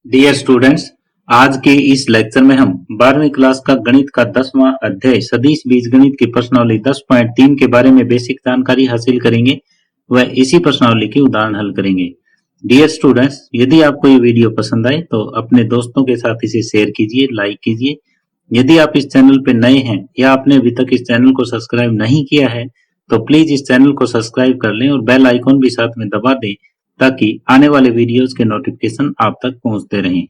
Dear students, आज के इस लेक्चर में हम 12वीं क्लास का गणित का 10वां अध्याय सदिश बीजगणित की प्रश्नावली 10.3 के बारे में बेसिक जानकारी हासिल करेंगे व इसी प्रश्नावली के उदाहरण हल करेंगे। डियर स्टूडेंट्स, यदि आपको ये वीडियो पसंद आए तो अपने दोस्तों के साथ इसे शेयर कीजिए, लाइक कीजिए। यदि आप इस चैनल पर नए हैं या आपने अभी तक इस चैनल को सब्सक्राइब नहीं किया है तो प्लीज इस चैनल को सब्सक्राइब कर लें और बेल आइकॉन भी साथ में दबा दें ताकि आने वाले वीडियोस के नोटिफिकेशन आप तक पहुंचते रहें।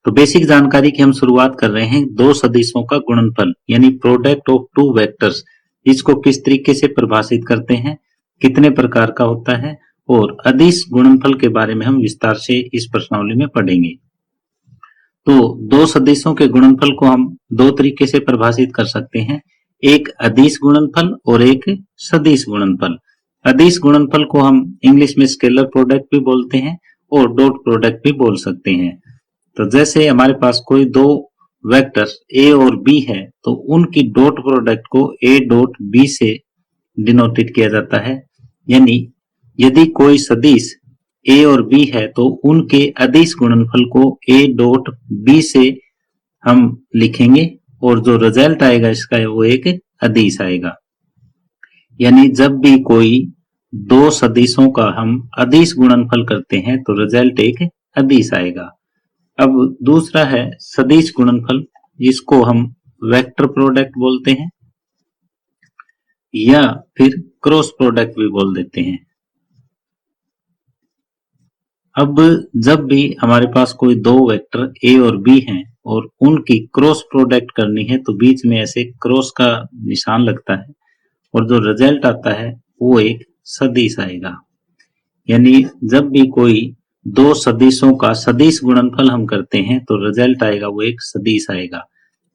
तो बेसिक जानकारी की हम शुरुआत कर रहे हैं। दो सदिशों का गुणनफल यानी प्रोडक्ट ऑफ टू वेक्टर्स, इसको किस तरीके से परिभाषित करते हैं, कितने प्रकार का होता है और अदिश गुणनफल के बारे में हम विस्तार से इस प्रश्नावली में पढ़ेंगे। तो दो सदिशों के गुणनफल को हम दो तरीके से परिभाषित कर सकते हैं, एक अदिश गुणनफल और एक सदिश गुणनफल। अदिश गुणनफल को हम इंग्लिश में स्केलर प्रोडक्ट भी बोलते हैं और डॉट प्रोडक्ट भी बोल सकते हैं। तो जैसे हमारे पास कोई दो वेक्टर्स ए और बी है तो उनकी डॉट प्रोडक्ट को ए डॉट बी से डिनोटेड किया जाता है, यानी यदि कोई सदिश ए और बी है तो उनके अदिश गुणनफल को ए डॉट बी से हम लिखेंगे और जो रिजल्ट आएगा इसका वो एक अदिश आएगा। यानी जब भी कोई दो सदिशों का हम अदिश गुणनफल करते हैं तो रिजल्ट एक अदिश आएगा। अब दूसरा है सदिश गुणनफल, जिसको हम वेक्टर प्रोडक्ट बोलते हैं या फिर क्रॉस प्रोडक्ट भी बोल देते हैं। अब जब भी हमारे पास कोई दो वेक्टर ए और बी हैं और उनकी क्रॉस प्रोडक्ट करनी है तो बीच में ऐसे क्रॉस का निशान लगता है और जो रिजल्ट आता है वो एक सदिश आएगा। यानी जब भी कोई दो सदिशों का सदिश गुणनफल हम करते हैं तो रिजल्ट आएगा वो एक सदिश आएगा,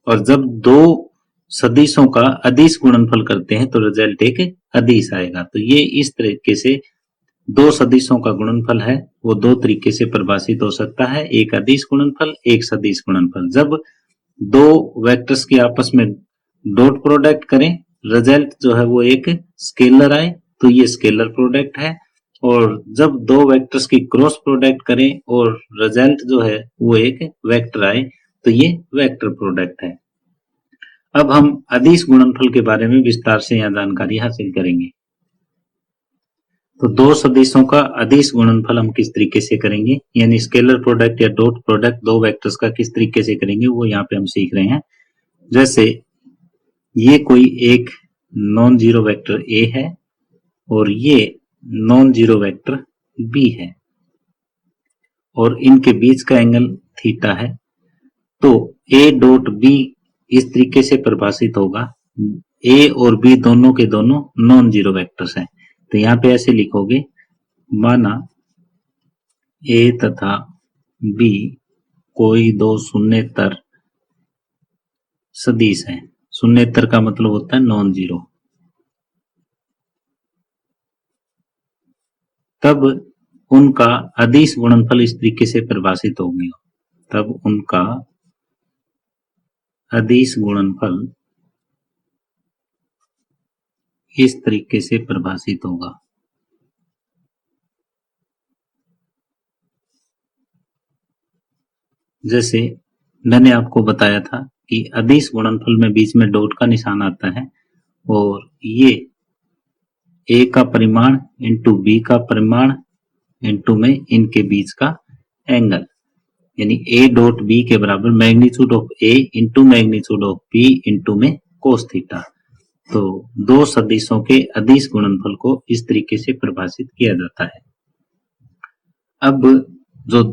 और जब दो सदिशों का अदिश गुणनफल करते हैं तो रिजल्ट एक अदिश आएगा। तो ये इस तरीके से दो सदिशों का गुणनफल है वो दो तरीके से परिभाषित हो सकता है, एक अदिश गुणनफल, एक सदिश गुणनफल। जब दो वेक्टर्स की आपस में डॉट प्रोडक्ट करें, रिजल्ट जो है वो एक स्केलर आए तो ये स्केलर प्रोडक्ट है, और जब दो वेक्टर्स की क्रॉस प्रोडक्ट करें और रिजल्ट जो है वो एक वेक्टर आए तो ये वेक्टर प्रोडक्ट है। अब हम अदिश गुणनफल के बारे में विस्तार से यहाँ जानकारी हासिल करेंगे। तो दो सदिशों का अदिश गुणनफल हम किस तरीके से करेंगे, यानी स्केलर प्रोडक्ट या डॉट प्रोडक्ट दो वेक्टर्स का किस तरीके से करेंगे वो यहाँ पे हम सीख रहे हैं। जैसे ये कोई एक नॉन जीरो वेक्टर ए है और ये नॉन जीरो वेक्टर बी है और इनके बीच का एंगल थीटा है, तो ए डॉट बी इस तरीके से परिभाषित होगा। ए और बी दोनों के दोनों नॉन जीरो वेक्टर्स हैं, तो यहां पे ऐसे लिखोगे, माना ए तथा बी कोई दो शून्येतर सदिश हैं। शून्येतर का मतलब होता है नॉन जीरो। तब उनका अदिश गुणनफल इस तरीके से परिभाषित होंगे, तब उनका अदिश गुणनफल इस तरीके से परिभाषित होगा। जैसे मैंने आपको बताया था कि अदिश गुणनफल में बीच में डॉट का निशान आता है और ये ए का परिमाण इंटू बी का परिमाण इंटू में इनके बीच का एंगल, यानी ए डॉट बी के बराबर magnitude of A into magnitude of B into में कोस थीटा। तो दो सदिशों के अदिश गुणनफल को इस तरीके से परिभाषित किया जाता है। अब जो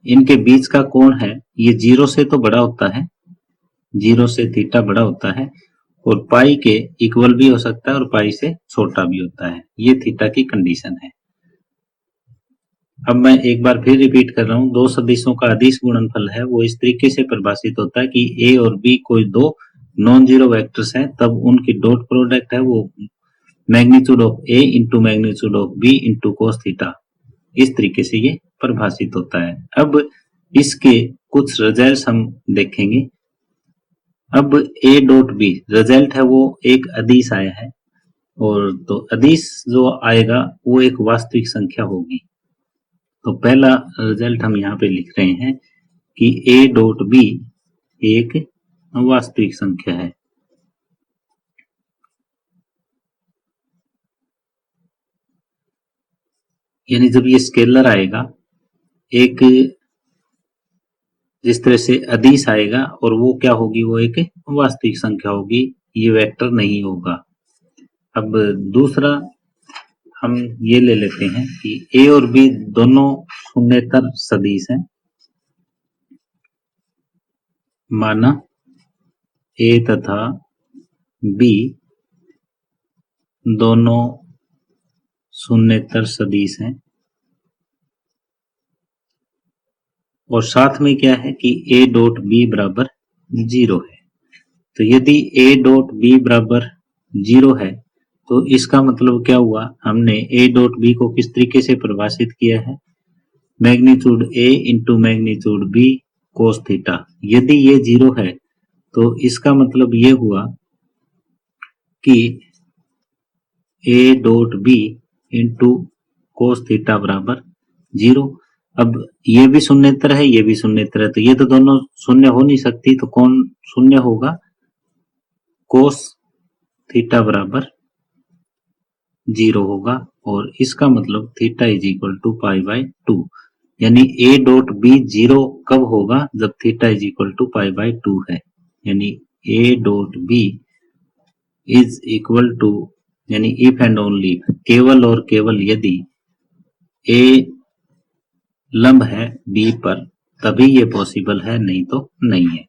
इनके बीच का कोण है ये जीरो से तो बड़ा होता है, जीरो से थीटा बड़ा होता है और पाई के इक्वल भी हो सकता है और पाई से छोटा भी होता है। ये थीटा की कंडीशन है। अब मैं एक बार फिर रिपीट कर रहा हूं, दो सदिशों का अदिश गुणनफल है वो इस तरीके से परिभाषित होता है कि ए और बी कोई दो नॉन जीरो वेक्टर्स हैं, तब उनकी डॉट प्रोडक्ट है वो magnitude of A into magnitude of B into cos theta, इस तरीके से ये परिभाषित होता है। अब इसके कुछ रिजल्ट हम देखेंगे। अब ए डॉट बी रिजल्ट है वो एक अदिश आया है, और तो अदिश जो आएगा वो एक वास्तविक संख्या होगी। तो पहला रिजल्ट हम यहाँ पे लिख रहे हैं कि a डॉट b एक वास्तविक संख्या है। यानी जब ये स्केलर आएगा, एक जिस तरह से अदिश आएगा और वो क्या होगी, वो एक वास्तविक संख्या होगी, ये वेक्टर नहीं होगा। अब दूसरा हम ये ले लेते हैं कि a और b दोनों शून्येतर सदिश हैं। माना a तथा b दोनों शून्येतर सदिश हैं और साथ में क्या है कि a डॉट b बराबर 0 है। तो यदि a डॉट b बराबर 0 है तो इसका मतलब क्या हुआ, हमने a डॉट b को किस तरीके से परिभाषित किया है, magnitude a into magnitude b cos theta. यदि ये 0 है तो इसका मतलब ये हुआ कि a dot b into cos theta बराबर 0। अब ये भी शून्येतर है, ये भी शून्येतर है, तो ये तो दोनों शून्य हो नहीं सकती, तो कौन शून्य होगा, कोस थीटा बराबर 0 होगा। और इसका मतलब theta is equal to pi by 2। यानी a डॉट b 0 कब होगा, जब theta is equal to pi by 2 है। यानी a dot b is equal to, यानी इफ एंड ओनली, केवल और केवल यदि a लंब है b पर तभी ये पॉसिबल है, नहीं तो नहीं है।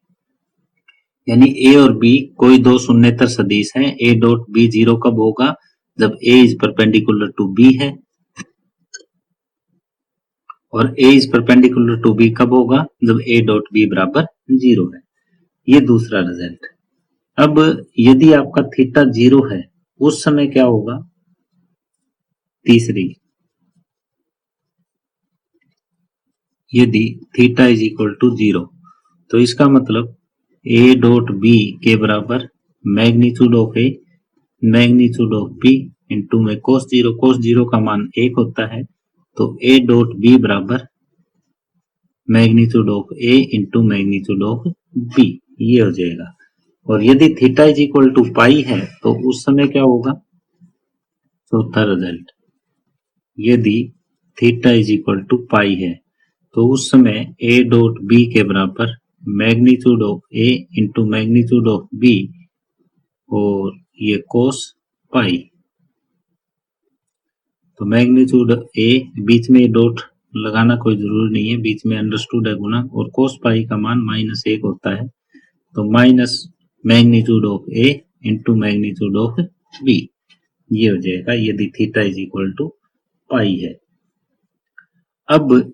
यानी a और b कोई दो शून्येतर सदिश हैं। a डॉट b 0 कब होगा, जब a is perpendicular to b है, और a is perpendicular to b कब होगा, जब a डॉट b बराबर 0 है। ये दूसरा रिजल्ट। अब यदि आपका थीटा 0 है उस समय क्या होगा, तीसरी, यदि थीटा इज इक्वल टू 0 तो इसका मतलब a डॉट b के बराबर magnitude of a magnitude of b into में कोस 0 का मान 1 होता है, तो a डॉट b बराबर magnitude of a into magnitude of b, ये हो जाएगा। और यदि थीटा इज इक्वल टू पाई है तो उस समय क्या होगा, चौथा रिजल्ट, यदि थीटा इज इक्वल टू पाई है तो उस समय a डॉट b के बराबर magnitude of a into magnitude of b और ये कोस पाई। तो मैग्नीट्यूड a, बीच में डॉट लगाना कोई जरूरी नहीं है, बीच में अंडरस्टूड है गुना, और कोस पाई का मान -1 होता है, तो minus magnitude of a into magnitude of b, ये हो जाएगा यदि थीटा इज इक्वल टू पाई है। अब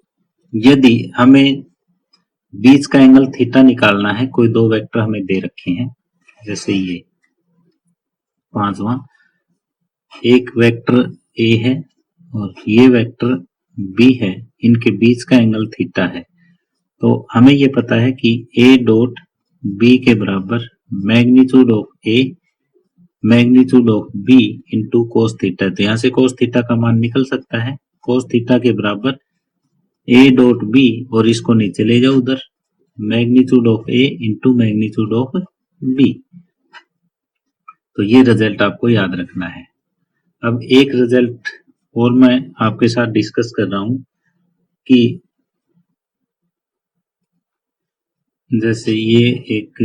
यदि हमें बीच का एंगल थीटा निकालना है, कोई दो वेक्टर हमें दे रखे हैं, जैसे ये पांचवा, एक वेक्टर a है और ये वेक्टर b है, इनके बीच का एंगल थीटा है। तो हमें ये पता है कि a डॉट b के बराबर magnitude of a magnitude of b into cos theta. तो यहाँ से कोस थीटा का मान निकल सकता है, कोस थीटा के बराबर a डॉट b, और इसको नीचे ले जाओ उधर, magnitude of a into magnitude of b। तो ये रिजल्ट आपको याद रखना है। अब एक रिजल्ट और मैं आपके साथ डिस्कस कर रहा हूं कि जैसे ये एक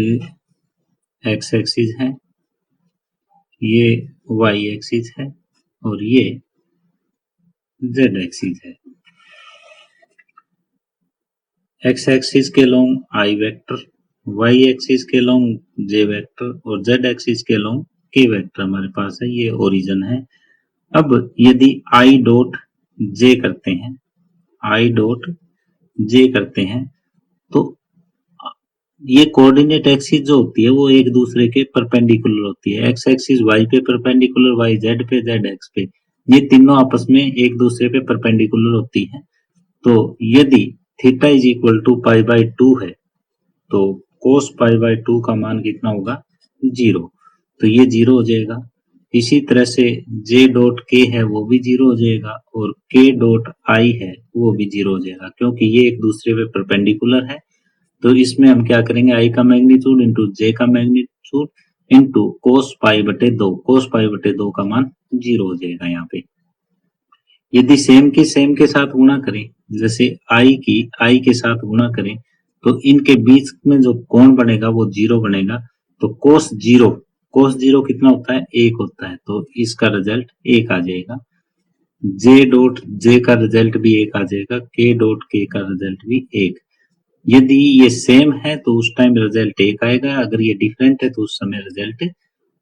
एक्स एक्सिस है, ये वाई एक्सिस है और ये जेड एक्सिस है। एक्स एक्सिस के long I vector, Y axis के लॉन्ग जे वेक्टर और जेड एक्सिस के लॉन्ग के वेक्टर हमारे पास है, ये ओरिजिन है। अब यदि आई डॉट जे करते हैं, आई डॉट जे करते हैं, तो ये कोऑर्डिनेट एक्सिस जो होती है वो एक दूसरे के परपेंडिकुलर होती है। एक्स एक्सिस वाई पे परपेंडिकुलर, वाई जेड पे, जेड एक्स पे, ये तीनों आपस में एक दूसरे पे परपेंडिकुलर होती है। तो यदि theta is equal to pi by 2 है तो कोस पाई बाय 2 का मान कितना होगा, 0। तो ये 0 हो जाएगा। इसी तरह से जे डॉट के है वो भी जीरो हो जाएगा और के डॉट आई है वो भी जीरो हो जाएगा, क्योंकि ये एक दूसरे पे परपेंडिकुलर है। तो इसमें हम क्या करेंगे, आई का मैग्नीट्यूड इंटू जे का मैग्नीट्यूड इंटू कोस पाई बटे दो, कोस पाई बटे दो का मान जीरो हो जाएगा यहाँ पे। यदि सेम के साथ गुणा करें, जैसे आई के साथ गुणा करें, तो इनके बीच में जो कोण बनेगा वो जीरो बनेगा। तो कोस जीरो कितना होता है, एक होता है, तो इसका रिजल्ट एक आ जाएगा। जे डॉट जे का रिजल्ट भी एक आ जाएगा, के डॉट के का रिजल्ट भी एक। यदि ये सेम है तो उस टाइम रिजल्ट एक आएगा, अगर ये डिफरेंट है तो उस समय रिजल्ट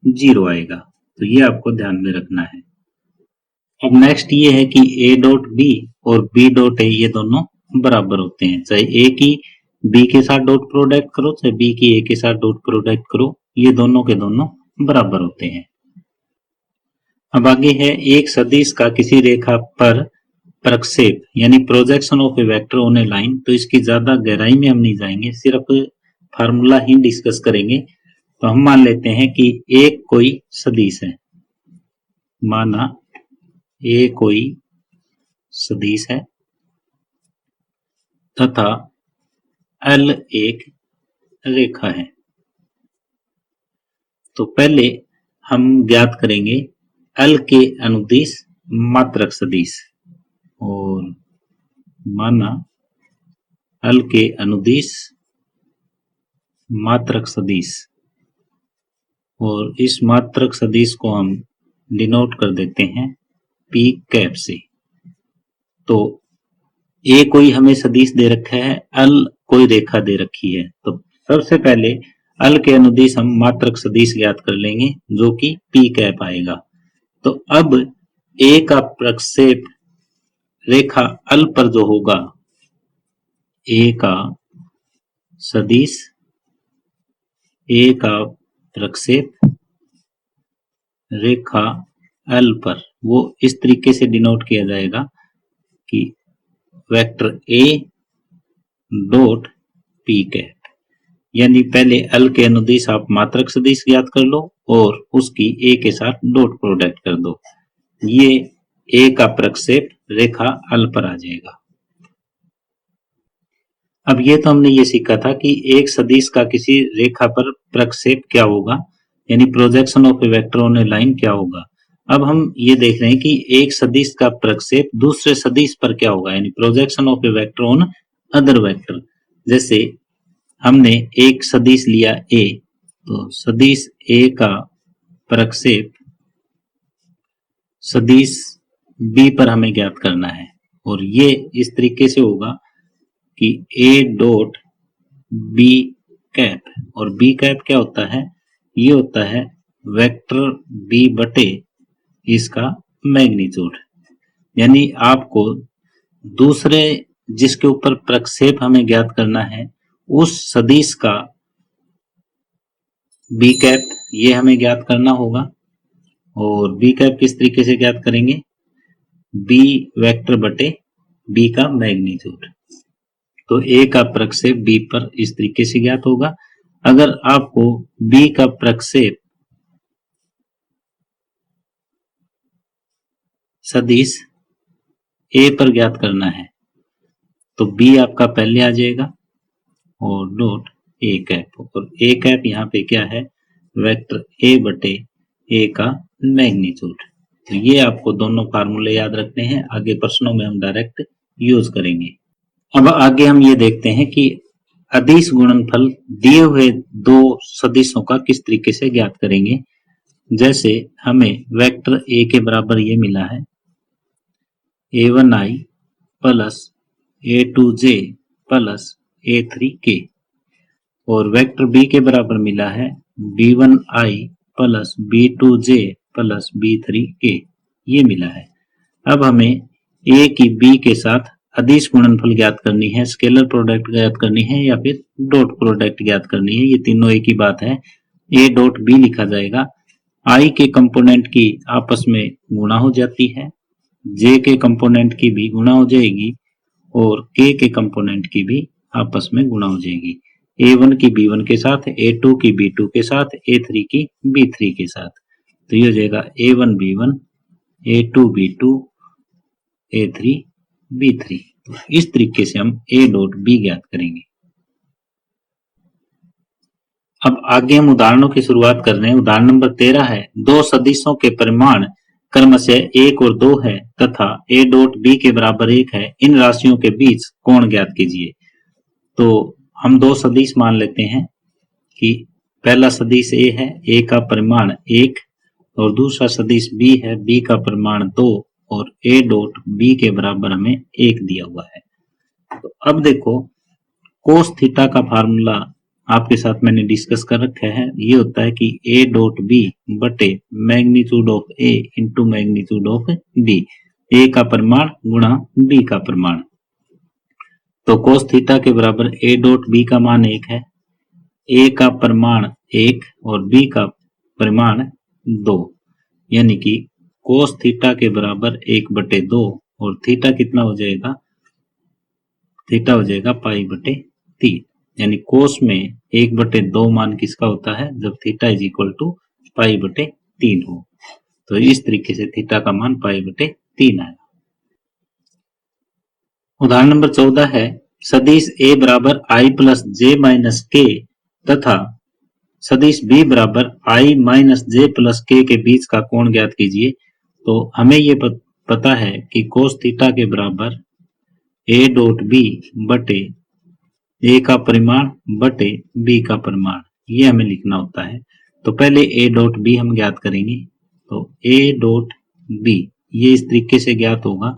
जीरो आएगा। तो ये आपको ध्यान में रखना है। अब नेक्स्ट ये है कि ए डॉट बी और बी डॉट ए ये दोनों बराबर होते हैं, चाहे ए की बी के साथ डॉट प्रोडक्ट करो चाहे बी की ए के साथ डॉट प्रोडक्ट करो, ये दोनों के दोनों बराबर होते हैं। अब आगे है एक सदिश का किसी रेखा पर प्रक्षेप यानी projection of A vector on A line. तो इसकी ज्यादा गहराई में हम नहीं जाएंगे, सिर्फ फार्मूला ही डिस्कस करेंगे। तो हम मान लेते हैं कि एक कोई सदिश है, माना ए कोई सदिश है तथा एल एक रेखा है। तो पहले हम ज्ञात करेंगे एल के अनुदिश मात्रक सदिश, और माना एल के अनुदिश मात्रक सदिश, और इस मात्रक सदिश को हम डिनोट कर देते हैं पी कैप से। तो ए कोई हमें सदिश दे रखा है, एल कोई रेखा दे रखी है। तो सबसे पहले एल के अनुदिश हम मात्रक सदिश ज्ञात कर लेंगे जो कि पी कैप आएगा। तो अब ए का प्रक्षेप रेखा एल पर जो होगा, ए का सदिश ए का प्रक्षेप रेखा एल पर, वो इस तरीके से डिनोट किया जाएगा कि vector A dot P cap, यानी पहले एल के अनुदिश आप मात्रक सदिश ज्ञात कर लो और उसकी ए के साथ डॉट प्रोडक्ट कर दो, ये ए का प्रक्षेप रेखा एल पर आ जाएगा। अब ये तो हमने ये सीखा था कि एक सदिश का किसी रेखा पर प्रक्षेप क्या होगा, यानी projection of A vector on A line क्या होगा। अब हम ये देख रहे हैं कि एक सदिश का प्रक्षेप दूसरे सदिश पर क्या होगा, यानी projection of A vector on other vector. जैसे हमने एक सदिश लिया ए, तो सदिश ए का प्रक्षेप सदिश बी पर हमें ज्ञात करना है, और ये इस तरीके से होगा कि ए डॉट बी कैप, और बी कैप क्या होता है, ये होता है वेक्टर बी बटे इसका मैग्नीट्यूड। यानी आपको दूसरे जिसके ऊपर प्रक्षेप हमें ज्ञात करना है उस सदिश का बी कैप ये हमें ज्ञात करना होगा, और बी कैप किस तरीके से ज्ञात करेंगे, बी वेक्टर बटे बी का मैग्नीट्यूड। तो ए का प्रक्षेप बी पर इस तरीके से ज्ञात होगा। अगर आपको बी का प्रक्षेप सदिश ए पर ज्ञात करना है तो बी आपका पहले आ जाएगा और डॉट ए कैप, और ए कैप यहाँ पे क्या है, वेक्टर ए बटे ए का मैग्नीट्यूड। तो ये आपको दोनों फार्मूले याद रखने हैं, आगे प्रश्नों में हम डायरेक्ट यूज करेंगे। अब आगे हम ये देखते हैं कि अदिश गुणनफल दिए हुए दो सदिशों का किस तरीके से ज्ञात करेंगे। जैसे हमें वेक्टर ए के बराबर ये मिला है a1i plus a2j plus a3k, और वेक्टर बी के बराबर मिला है b1i plus b2j plus b3k, ये मिला है। अब हमें a की b के साथ अदिश गुणनफल ज्ञात करनी है, स्केलर प्रोडक्ट ज्ञात करनी है या फिर डॉट प्रोडक्ट ज्ञात करनी है, ये तीनों एक ही बात है। a डॉट b लिखा जाएगा, i के कंपोनेंट की आपस में गुणा हो जाती है, j के कंपोनेंट की भी गुणा हो जाएगी और k के कंपोनेंट की भी आपस में गुणा हो जाएगी। a1 की b1 के साथ, a2 की b2 के साथ, a3 की b3 के साथ। तो ये हो जाएगा A1 B1, A2 B2, A3 B3। तो इस तरीके से हम A डॉट B ज्ञात करेंगे। अब आगे हम उदाहरणों की शुरुआत कर रहे हैं। उदाहरण नंबर 13 है, दो सदिशों के परिमाण क्रमशः 1 और 2 है तथा A डॉट B के बराबर 1 है। इन राशियों के बीच कोण ज्ञात कीजिए। तो हम दो सदिश मान लेते हैं कि पहला सदिश A है, A का परिमाण 1, और दूसरा सदिश B है, B का परिमाण 2, और A डॉट B के बराबर हमें 1 दिया हुआ है। तो अब देखो, कोस थीटा का फार्मूला आपके साथ मैंने डिस्कस कर रखा है। ये होता है कि A डॉट B बटे magnitude of A into magnitude of B, A का परिमाण गुणा B का परिमाण। तो कोस थीटा के बराबर A डॉट B का मान 1 है, A का परिमाण 1 और B का परिमाण 2, यानी कि कोस थीटा के बराबर 1 बटे 2, और थीटा कितना हो जाएगा, थीटा हो जाएगा पाई बटे 3, यानी कोस में 1 बटे 2 मान किसका होता है, जब थीटा इज इक्वल टू पाई बटे 3 हो। तो इस तरीके से थीटा का मान पाई बटे 3 आएगा। उदाहरण नंबर 14 है, सदिश A बराबर I प्लस जे माइनस के तथा सदिश B बराबर I माइनस जे प्लस के बीच का कोण ज्ञात कीजिए। तो हमें ये पता है कि कोस थीटा के बराबर A डॉट B बटे A का परिमाण बटे B का परिमाण, ये हमें लिखना होता है। तो पहले A डॉट B हम ज्ञात करेंगे। तो A डॉट B ये इस तरीके से ज्ञात होगा,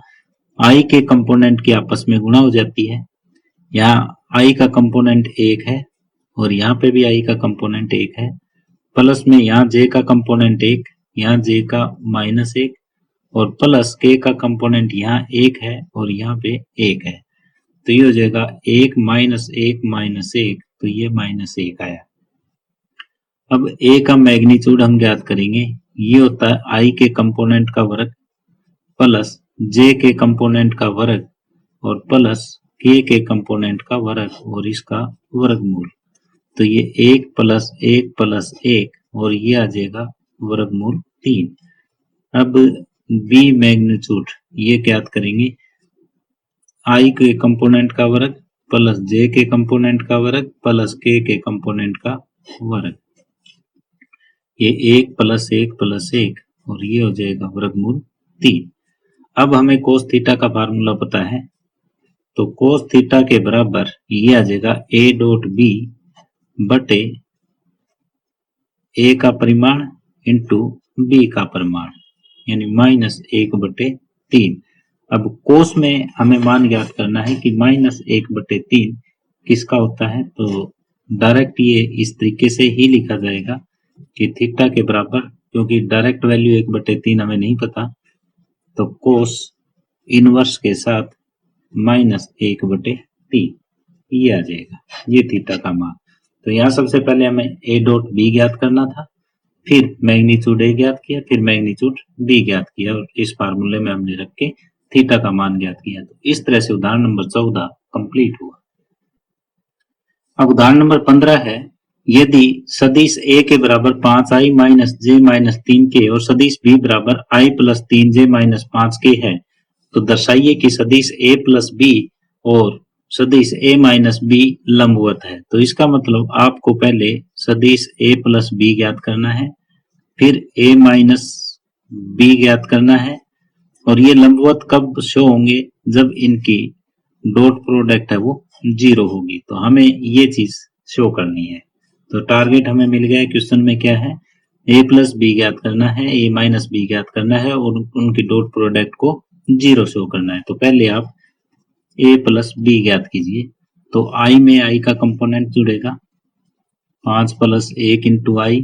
I के कंपोनेंट की आपस में गुणा हो जाती है। यहाँ I का कंपोनेंट 1 है और यहाँ पे भी I का कंपोनेंट 1 है, प्लस में यहाँ J का कंपोनेंट 1, यहाँ J का माइनस 1, और प्लस K का कंपोनेंट यहाँ 1 है और यहाँ पे 1 है। तो ये हो जाएगा 1 माइनस 1 माइनस 1, तो ये माइनस 1 आया। अब A का मैग्नीट्यूड हम ज्ञात करेंगे। ये होता है I के कंपोनेंट का वर्ग प्लस J के कंपोनेंट का वर्ग और प्लस K के कंपोनेंट का वर्ग और इसका वर्गमूल। तो ये 1 प्लस 1 प्लस 1 और ये आ जाएगा वर्गमूल 3। अब B मैग्नीट्यूड ये ज्ञात करेंगे, I के कंपोनेंट का वर्ग प्लस J के कंपोनेंट का वर्ग प्लस K के कंपोनेंट का वर्ग। ये 1 प्लस 1 प्लस 1 और ये हो जाएगा वर्गमूल 3। अब हमें कोस थीटा का फार्मूला पता है, तो कोस थीटा के बराबर ये आ जाएगा A डॉट B बटे A का परिमाण इंटू B का परिमाण, यानी माइनस 1 बटे 3। अब कोस में हमें मान ज्ञात करना है कि माइनस 1 बटे 3 किसका होता है। तो डायरेक्ट ये इस तरीके से ही लिखा जाएगा कि थीटा के बराबर, क्योंकि डायरेक्ट वैल्यू 1 बटे 3 हमें नहीं पता, तो कोस इनवर्स के साथ माइनस 1 बटे 3 ये आ जाएगा, ये थीटा का मान। तो यहाँ सबसे पहले हमें A डॉट B ज्ञात करना था, फिर मैग्नीट्यूड A ज्ञात किया, फिर मैग्नीट्यूड B ज्ञात किया और इस फार्मूले में हमने रख के थीटा का मान ज्ञात किया। तो इस तरह से उदाहरण नंबर 14 कंप्लीट हुआ। अब उदाहरण नंबर 15 है, यदि सदिश A के बराबर 5I माइनस जे माइनस 3K और सदिश B बराबर I plus 3J minus 5K है, तो दर्शाइए कि सदिश A प्लस B और सदिश A माइनस B लंबवत है। तो इसका मतलब आपको पहले सदिश A प्लस B ज्ञात करना है, फिर A माइनस B ज्ञात करना है, और ये लंबवत कब शो होंगे, जब इनकी डॉट प्रोडक्ट है वो 0 होगी। तो हमें ये चीज शो करनी है। तो टारगेट हमें मिल गया है। क्वेश्चन में क्या है, A प्लस B ज्ञात करना है, A माइनस B ज्ञात करना है और उनकी डॉट प्रोडक्ट को 0 शो करना है। तो पहले आप A प्लस B ज्ञात कीजिए। तो I में I का कंपोनेंट जुड़ेगा 5 प्लस 1 इंटू I,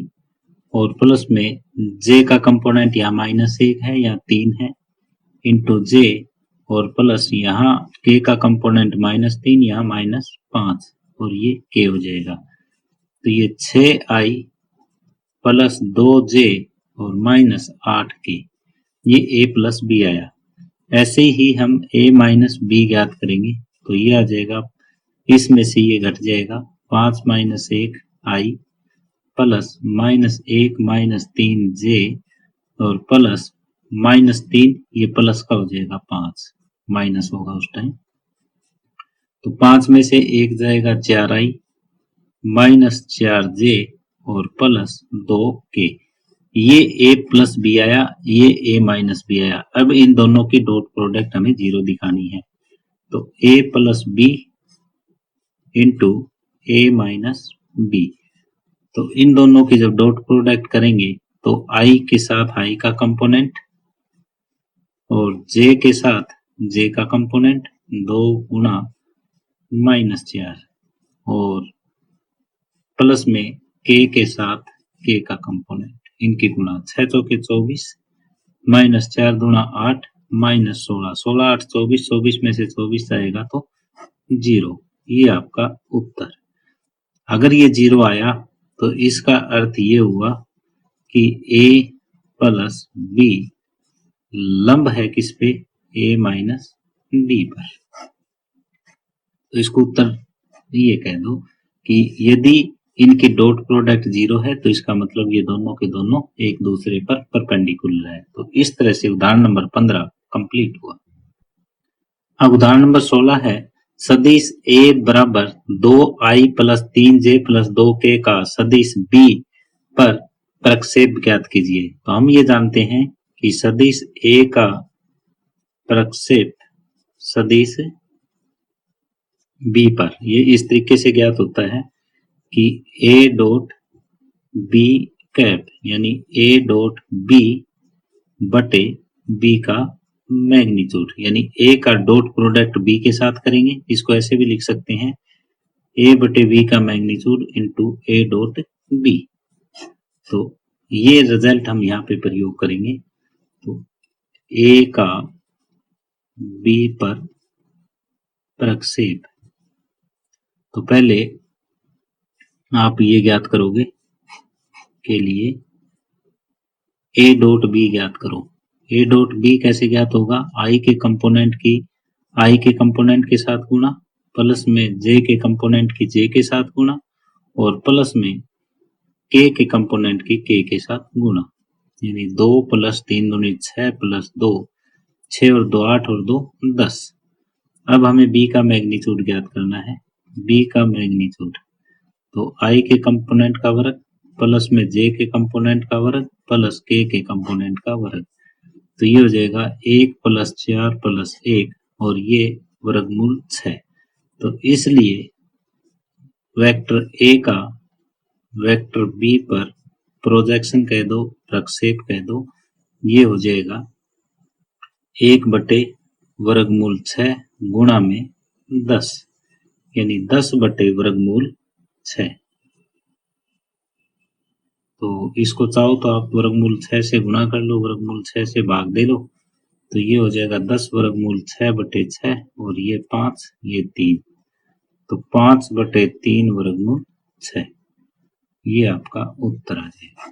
और प्लस में J का कंपोनेंट यहाँ माइनस 1 है, यहाँ 3 है, इंटू J, और प्लस यहाँ K का कंपोनेंट माइनस 3, यहाँ माइनस 5, और ये K हो जाएगा। तो ये 6I प्लस 2J और माइनस 8K, ये A प्लस B आया। ऐसे ही हम A माइनस B ज्ञात करेंगे। तो ये आ जाएगा, इसमें से ये घट जाएगा, 5 minus 1 I plus minus 1 minus 3J और प्लस -3, ये प्लस का हो जाएगा 5, माइनस होगा उस टाइम। तो 5 में से 1 जाएगा 4i -4j और प्लस 2k। ये a प्लस बी आया, ये a माइनस बी आया। अब इन दोनों की डॉट प्रोडक्ट हमें 0 दिखानी है। तो a plus B into a minus B. तो इन दोनों की जब डॉट प्रोडक्ट करेंगे तो i के साथ i का कंपोनेंट और j के साथ j का कंपोनेंट 2 गुना -4 और प्लस में k के साथ k का कंपोनेंट, इनकी गुणा 6 चौके 24 -4 दूना 8 -16, 16 8 24, 24 में से 24 जाएगा तो 0। ये आपका उत्तर। अगर ये 0 आया तो इसका अर्थ ये हुआ कि a प्लस बी लंब है किस पे, a माइनस बी पर। तो इसको उत्तर ये कह दो कि यदि इनकी डॉट प्रोडक्ट 0 है तो इसका मतलब ये दोनों के दोनों एक दूसरे पर परपेंडिकुलर है। तो इस तरह से उदाहरण नंबर 15 कंप्लीट हुआ। अब उदाहरण नंबर 16 है, सदिश a बराबर 2i plus 3j plus 2k का सदिश b पर प्रक्षेप ज्ञात कीजिए। तो हम ये जानते हैं कि सदिश a का प्रक्षेप सदिश b पर ये इस तरीके से ज्ञात होता है कि a डॉट b कैप यानी a डॉट b बटे b का मैग्नीट्यूड, यानी a का डॉट प्रोडक्ट b के साथ करेंगे। इसको ऐसे भी लिख सकते हैं a बटे b का magnitude into a dot b। तो ये रिजल्ट हम यहाँ पे प्रयोग करेंगे। तो a का b पर प्रक्षेप, तो पहले आप ये ज्ञात करोगे के लिए a डॉट b ज्ञात करो। a डॉट b कैसे ज्ञात होगा, i के कंपोनेंट के साथ गुणा, प्लस में j के कंपोनेंट की j के साथ गुणा और प्लस में k के कंपोनेंट की k के साथ गुणा, यानी 2 प्लस 3 दूनी 6 प्लस 2 6 और 2 8 और 2 10। अब हमें b का मैग्नीट्यूड ज्ञात करना है। b का मैग्नीट्यूड तो i के कंपोनेंट का वर्ग प्लस में j के कंपोनेंट का वर्ग प्लस k के कंपोनेंट का वर्ग। तो ये हो जाएगा 1 प्लस 4 प्लस 1 और ये वर्गमूल 6। तो इसलिए वेक्टर a का वेक्टर b पर प्रोजेक्शन कह दो, प्रक्षेप कह दो, ये हो जाएगा 1 बटे वर्गमूल 6 गुणा में 10, यानी 10 बटे वर्गमूल 6। तो इसको चाहो तो आप वर्गमूल 6 से गुणा कर लो, वर्गमूल 6 से भाग दे लो, तो ये हो जाएगा 10 वर्गमूल 6 बटे 6 और ये 5 ये 3, तो 5 बटे 3 वर्गमूल 6, ये आपका उत्तर आ जाएगा।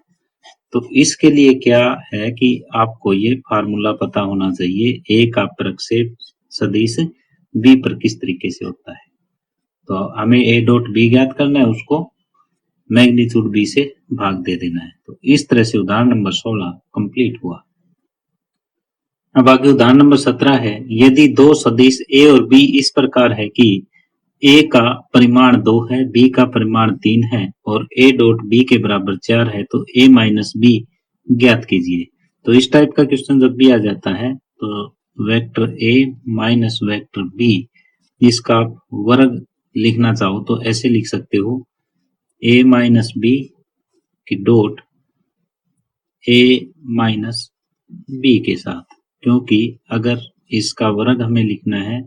तो इसके लिए क्या है कि आपको ये फार्मूला पता होना चाहिए a का प्रक्षेप सदिश b पर किस तरीके से होता है। तो हमें a डॉट b ज्ञात करना है, उसको मैग्नीट्यूड b से भाग दे देना है। तो इस तरह से उदाहरण नंबर 16 कंप्लीट हुआ। अब आगे उदाहरण नंबर 17 है, यदि दो सदिश a और b इस प्रकार है कि a का परिमाण 2 है, b का परिमाण 3 है और a डॉट b के बराबर 4 है, तो a माइनस b ज्ञात कीजिए। तो इस टाइप का क्वेश्चन जब भी आ जाता है तो vector a minus vector b, इसका आप वर्ग लिखना चाहो तो ऐसे लिख सकते हो a माइनस b की डॉट a माइनस b के साथ, क्योंकि अगर इसका वर्ग हमें लिखना है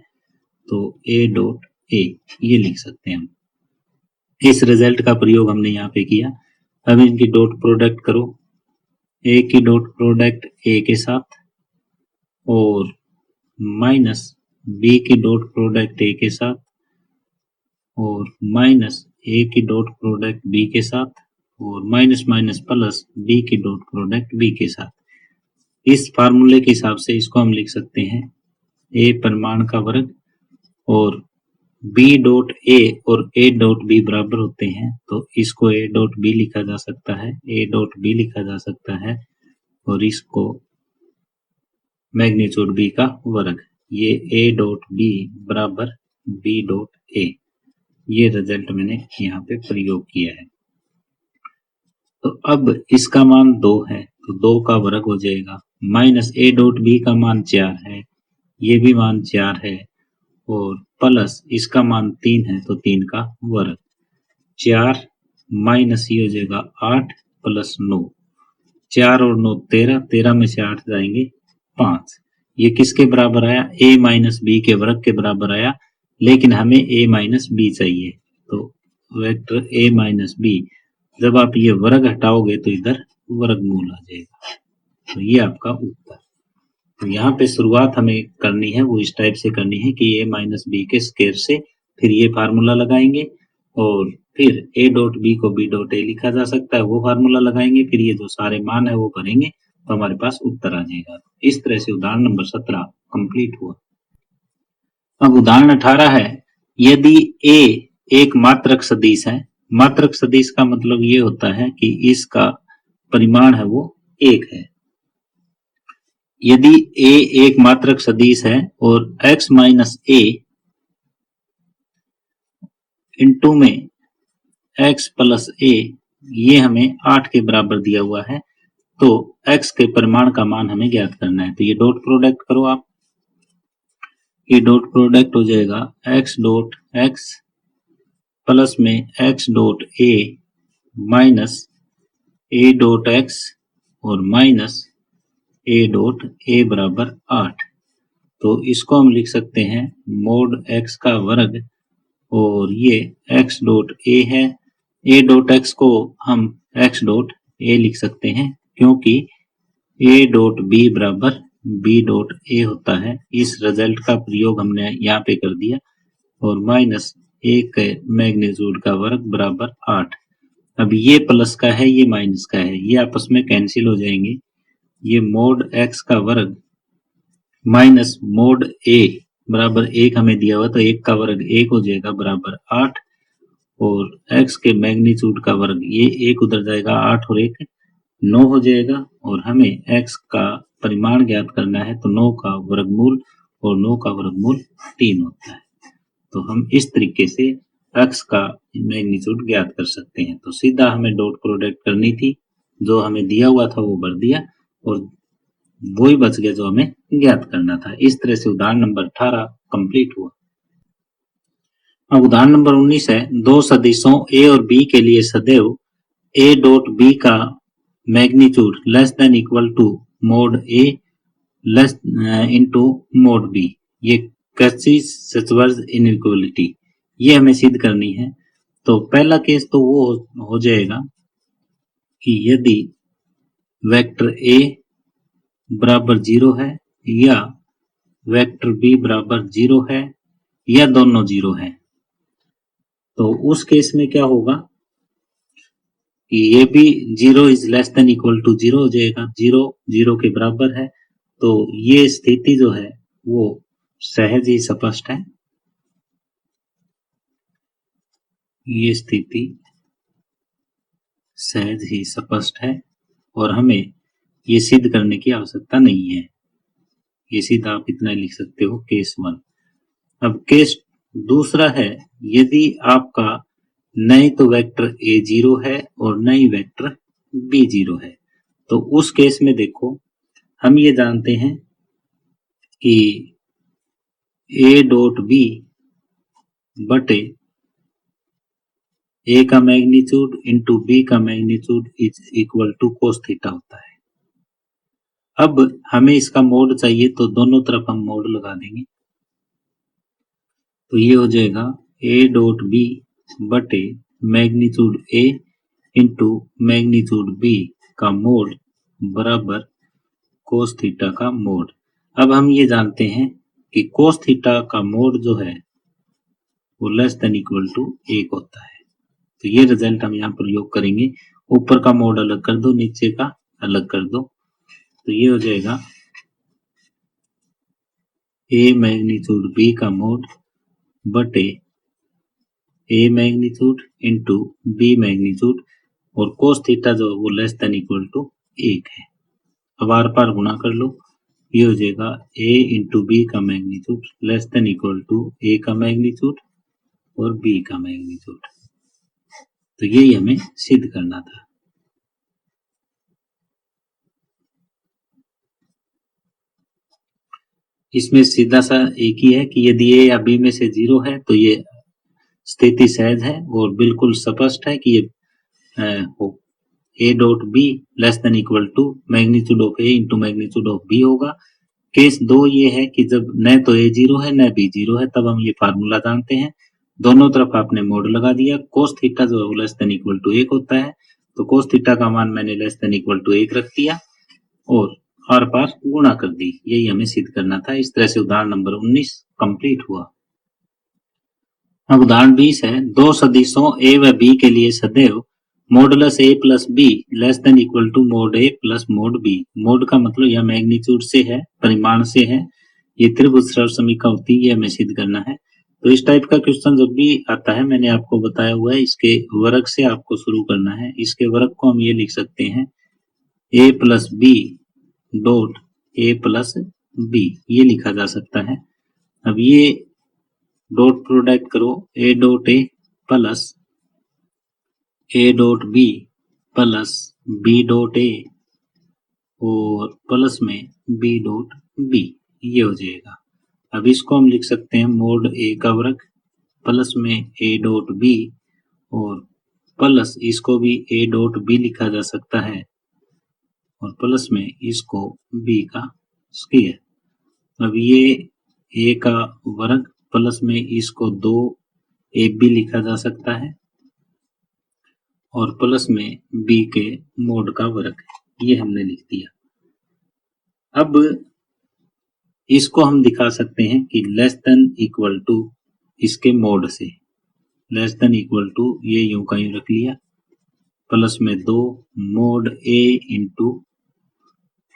तो a डॉट a ये लिख सकते हैं हम। इस रिजल्ट का प्रयोग हमने यहाँ पे किया। अब इनकी डॉट प्रोडक्ट करो, a की डॉट प्रोडक्ट a के साथ और माइनस b की डॉट प्रोडक्ट a के साथ और माइनस a की डॉट प्रोडक्ट b के साथ और माइनस माइनस प्लस b की डॉट प्रोडक्ट b के साथ। इस फार्मूले के हिसाब से इसको हम लिख सकते हैं a परिमाण का वर्ग और b डॉट a और a डॉट b बराबर होते हैं, तो इसको a डॉट b लिखा जा सकता है, a डॉट b लिखा जा सकता है और इसको मैग्नीट्यूड बी का वर्ग। ये ए डॉट बी बराबर बी डॉट ए, ये रिजल्ट मैंने यहाँ पे प्रयोग किया है। तो अब इसका मान 2 है तो 2 का वर्ग हो जाएगा, माइनस ए डॉट बी का मान 4 है, ये भी मान 4 है, और प्लस इसका मान 3 है तो 3 का वर्ग। 4 माइनस ये हो जाएगा 8 प्लस 9, 4 और 9 13, 13 में से 8 जाएंगे 5। ये किसके बराबर आया? a माइनस बी के वर्ग के बराबर आया, लेकिन हमें a माइनस बी चाहिए, तो वेक्टर a माइनस बी, जब आप ये वर्ग हटाओगे तो इधर वर्गमूल आ जाएगा। तो ये आपका उत्तर। तो यहाँ पे शुरुआत हमें करनी है वो इस टाइप से करनी है कि a माइनस बी के स्क्वायर से फिर ये फार्मूला लगाएंगे, और फिर a डॉट बी को b डॉट a लिखा जा सकता है, वो फार्मूला लगाएंगे, फिर ये जो सारे मान है वो भरेंगे तो हमारे पास उत्तर आ जाएगा। इस तरह से उदाहरण नंबर 17 कंप्लीट हुआ। अब उदाहरण 18 है, यदि a एक मात्रक सदिश है, मात्रक सदिश का मतलब ये होता है कि इसका परिमाण है वो 1 है। यदि a एक मात्रक सदिश है और x माइनस a इंटू में x प्लस a ये हमें 8 के बराबर दिया हुआ है, तो x के परिमाण का मान हमें ज्ञात करना है। तो ये डॉट प्रोडक्ट करो आप, ये डॉट प्रोडक्ट हो जाएगा x डॉट x प्लस में x dot a minus a dot x और माइनस a डॉट a बराबर 8। तो इसको हम लिख सकते हैं मोड x का वर्ग, और ये x डॉट a है, a डॉट x को हम x डॉट a लिख सकते हैं क्योंकि a डॉट b बराबर b डॉट a होता है। इस रिजल्ट का प्रयोग हमने यहाँ पे कर दिया, और माइनस a के मैग्नीट्यूड का वर्ग बराबर 8। अब ये प्लस का है, ये माइनस का है, ये आपस में कैंसिल हो जाएंगे। ये मोड x का वर्ग माइनस मोड a बराबर 1 हमें दिया हुआ, तो 1 का वर्ग 1 हो जाएगा बराबर 8, और x के मैग्नीट्यूड का वर्ग ये 1 उधर जाएगा, 8 और 1 9 हो जाएगा, और हमें x का परिमाण ज्ञात करना है तो 9 का वर्गमूल, और 9 का वर्गमूल 3 होता है। तो हम इस तरीके से x का मैग्नीट्यूड ज्ञात कर सकते हैं। तो सीधा हमें डॉट प्रोडक्ट करनी थी, जो हमें दिया हुआ था वो भर दिया, और वो ही बच गया जो हमें ज्ञात करना था। इस तरह से उदाहरण नंबर 18 कंप्लीट हुआ। अब उदाहरण नंबर 19 है, दो सदिशों a और b के लिए सदैव a डॉट b का magnitude less than equal to mod a less into mod b। ये कैची-शेचवर्ड इनइक्वालिटी, ये हमें सिद्ध करनी है। तो पहला केस तो वो हो जाएगा कि यदि वेक्टर a बराबर 0 है, या वेक्टर b बराबर 0 है, या दोनों 0 है, तो उस केस में क्या होगा कि ये भी 0 is less than equal to 0 हो जाएगा, 0 0 के बराबर है। तो ये स्थिति जो है वो सहज ही स्पष्ट है, ये स्थिति सहज ही स्पष्ट है, और हमें ये सिद्ध करने की आवश्यकता नहीं है। ये सीधा आप इतना लिख सकते हो केस 1। अब केस दूसरा है, यदि आपका नहीं तो वेक्टर a 0 है और नहीं वेक्टर b 0 है, तो उस केस में देखो हम ये जानते हैं कि a डॉट b बटे a का मैग्नीट्यूड इंटू b का magnitude is equal to cos theta होता है। अब हमें इसका मोड चाहिए, तो दोनों तरफ हम मोड लगा देंगे, तो ये हो जाएगा a डॉट b बटे magnitude a into magnitude b का मोड बराबर कोस थीटा का मोड। अब हम ये जानते हैं कि कोस थीटा का मोड जो है वो लेस देन इक्वल टू 1 होता है। तो ये रिजल्ट हम यहाँ प्रयोग करेंगे। ऊपर का मोड अलग कर दो, नीचे का अलग कर दो, तो ये हो जाएगा a मैग्नीट्यूड b का मोड बटे a magnitude into b magnitude, और कोस थीटा जो वो लेस देन इक्वल टू 1 है। अब आर पार गुणा कर लो, ये हो जाएगा a इंटू बी का magnitude less than equal to a का मैग्नीट्यूड और b का मैग्नीट्यूड। तो यही हमें सिद्ध करना था। इसमें सीधा सा एक ही है कि यदि a या b में से 0 है तो ये स्थिति सहज है और बिल्कुल स्पष्ट है कि ये a dot b less than equal to magnitude of a into magnitude of b होगा। केस 2 ये है कि जब न तो a 0 है न b 0 है, तब हम ये फार्मूला जानते हैं, दोनों तरफ आपने मोड लगा दिया। कोस थीटा जो है वो लेस देन इक्वल टू 1 होता है, तो कोस थीटा का मान मैंने लेस देन इक्वल टू 1 रख दिया और आर पार गुणा कर दी। यही हमें सिद्ध करना था। इस तरह से उदाहरण नंबर 19 कंप्लीट हुआ। अब उदाहरण 20 है, दो सदिशों a व b के लिए सदैव modulus a plus b less than equal to mod a plus mod b। Mod का मतलब यह मैग्नीट्यूड से है, परिमाण से है, ये त्रिभुज सरल समीकरण होती है, हमें सिद्ध करना है। तो इस टाइप का क्वेश्चन जब भी आता है, मैंने आपको बताया हुआ है, इसके वर्ग से आपको शुरू करना है। इसके वर्ग को हम ये लिख सकते हैं a plus b dot a plus b, ये लिखा जा सकता है। अब ये डॉट प्रोडक्ट करो, a dot a plus a dot b plus b dot a और प्लस में b डॉट b, ये हो जाएगा। अब इसको हम लिख सकते हैं मोड a का वर्ग प्लस में a डॉट b और प्लस इसको भी a डॉट b लिखा जा सकता है और प्लस में इसको b का स्क्वायर। अब ये a का वर्ग प्लस में इसको 2ab लिखा जा सकता है और प्लस में b के मोड का वर्ग, ये हमने लिख दिया। अब इसको हम दिखा सकते हैं कि लेस देन इक्वल टू इसके मोड से, लेस देन इक्वल टू ये यूं का यूं रख लिया, प्लस में 2 mod a into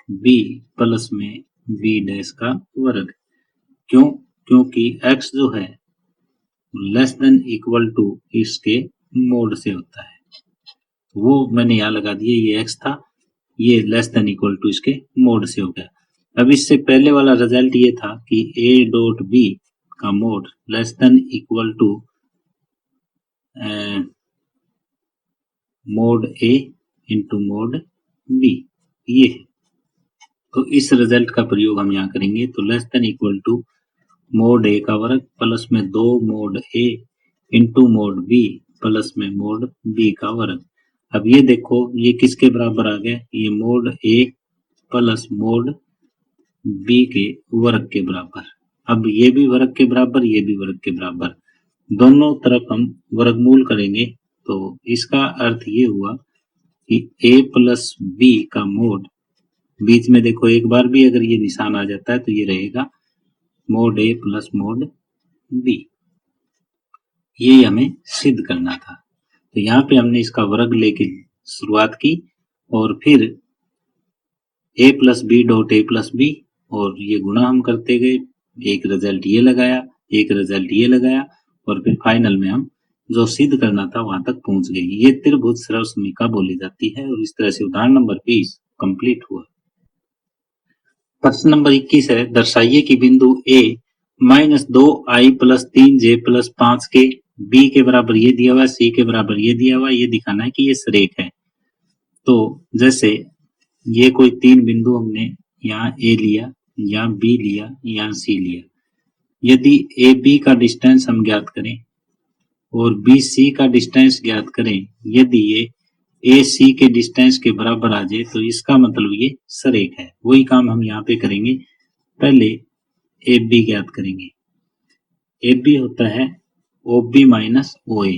b plus में b डैश का वर्ग। क्यों? क्योंकि x जो है लेस देन इक्वल टू इसके मोड से होता है, वो मैंने यहाँ लगा दिया, ये x था, ये लेस देन इक्वल टू इसके मोड से हो गया। अब इससे पहले वाला रिजल्ट ये था कि a डॉट b का mod less than equal to mod a into mod b, ये है। तो इस रिजल्ट का प्रयोग हम यहाँ करेंगे। तो less than equal to mod a का वर्ग प्लस में 2 mod a into mod b plus में मोड b का वर्ग। अब ये देखो ये किसके बराबर आ गया, ये mode a plus mod b के वर्ग के बराबर। अब ये भी वर्ग के बराबर, ये भी वर्ग के बराबर, दोनों तरफ हम वर्गमूल करेंगे। तो इसका अर्थ ये हुआ कि a प्लस b का मोड, बीच में देखो एक बार भी अगर ये निशान आ जाता है तो ये रहेगा mode a plus mod b। ये हमें सिद्ध करना था। तो यहाँ पे हमने इसका वर्ग लेके शुरुआत की और फिर a plus B dot a plus B और ये गुणा हम करते गए, एक रिजल्ट ये लगाया, एक रिजल्ट ये लगाया और फिर फाइनल में हम जो सिद्ध करना था वहां तक पहुंच गए। ये त्रिभुज सरल समीकरण बोली जाती है। और इस तरह से उदाहरण नंबर 20 कंप्लीट हुआ। प्रश्न नंबर 21 है, दर्शाइए कि बिंदु a minus 2i plus 3j plus 5 के b के बराबर ये दिया हुआ है, c के बराबर ये दिया हुआ है, ये दिखाना है कि ये सरेख है। तो जैसे ये कोई 3 बिंदु हमने यहाँ a लिया, यहाँ b लिया, यहाँ c लिया। यदि ए बी का डिस्टेंस हम ज्ञात करें और बी सी का डिस्टेंस ज्ञात करें, यदि ये ए सी के डिस्टेंस के बराबर आ जाए तो इसका मतलब ये सरेख है। वही काम हम यहाँ पे करेंगे। पहले ए बी ज्ञात करेंगे। ए बी होता है ओ बी माइनस ओ ए,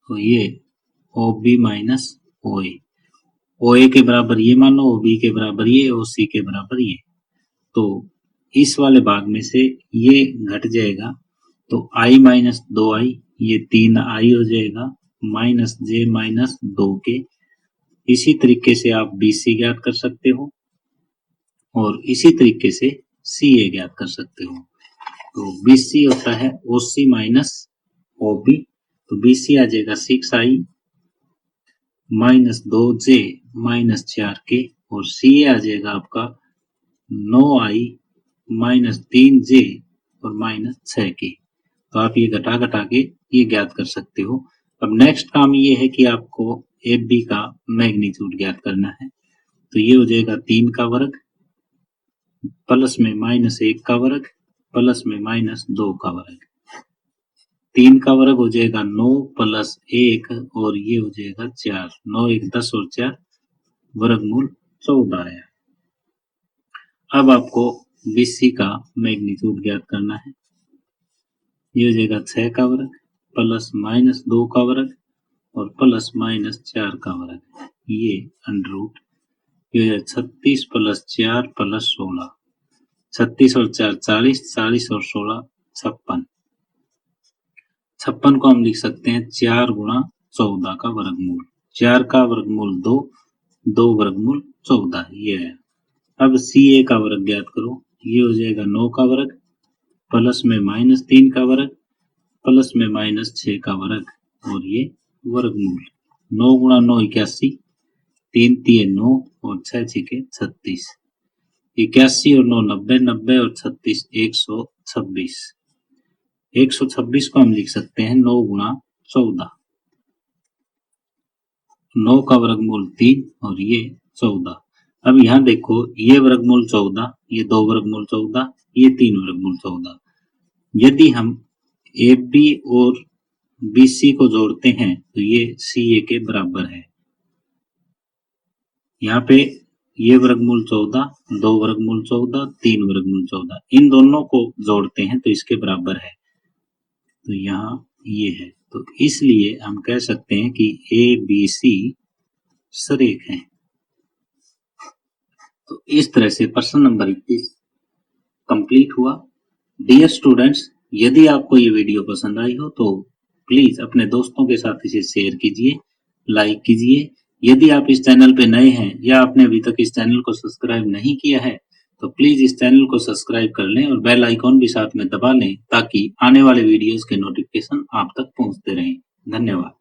तो ये ओ बी माइनस ओ ए के बराबर ये मानो, ओ बी के बराबर ये, ओ सी के बराबर ये। तो इस वाले भाग में से ये घट जाएगा तो i माइनस 2i, ये 3i हो जाएगा माइनस j माइनस 2 के। इसी तरीके से आप BC ज्ञात कर सकते हो और इसी तरीके से CA ज्ञात कर सकते हो। तो BC होता है OC माइनस OB, तो BC आ जाएगा 6i -2j -4k और सी आ जाएगा आपका 9i -3j और -6k। तो आप ये घटा घटा के ये ज्ञात कर सकते हो। अब नेक्स्ट काम ये है कि आपको एफ बी का मैग्नीट्यूड ज्ञात करना है। तो ये हो जाएगा 3 का वर्ग प्लस में -1 का वर्ग प्लस में -2 का वर्ग। 3 का वर्ग हो जाएगा 9 प्लस 1 और ये हो जाएगा 4। 9 1 10 और 4 वर्गमूल 14 है। अब आपको बीसी का मैग्नीट्यूड ज्ञात करना है। ये हो जाएगा 6 का वर्ग प्लस -2 का वर्ग और प्लस -4 का वर्ग। ये अंडर रूट ये है 36 प्लस 4 प्लस 16। 36 और 4 40, 40 और 16 56। 56 को हम लिख सकते हैं 4 गुणा 14 का वर्गमूल। 4 का वर्गमूल 2, 2 वर्गमूल 14 ये है। अब सी ए का वर्ग ज्ञात करो। ये हो जाएगा 9 का वर्ग प्लस में -3 का वर्ग प्लस में -6 का वर्ग और ये वर्गमूल। 9 गुणा 9 81, 3 3 9 और 6 6 36। 81 और 9 90, 90 और 36 126। 126 को हम लिख सकते हैं 9 गुणा 14। 9 का वर्गमूल 3 और ये 14। अब यहाँ देखो ये वर्गमूल 14, ये 2 वर्गमूल 14, ये 3 वर्गमूल 14। यदि हम ए बी और बी सी को जोड़ते हैं तो ये सी ए के बराबर है। यहाँ पे ये वर्गमूल 14, 2 वर्गमूल 14, 3 वर्गमूल 14, इन दोनों को जोड़ते हैं तो इसके बराबर है। तो यहाँ ये है, तो इसलिए हम कह सकते हैं कि ए बी सी सरेख हैं। तो इस तरह से प्रश्न नंबर 21 कंप्लीट हुआ। डियर स्टूडेंट्स, यदि आपको ये वीडियो पसंद आई हो तो प्लीज अपने दोस्तों के साथ इसे शेयर कीजिए, लाइक कीजिए। यदि आप इस चैनल पे नए हैं या आपने अभी तक इस चैनल को सब्सक्राइब नहीं किया है तो प्लीज इस चैनल को सब्सक्राइब कर लें और बेल आइकॉन भी साथ में दबा लें ताकि आने वाले वीडियोस के नोटिफिकेशन आप तक पहुंचते रहें। धन्यवाद।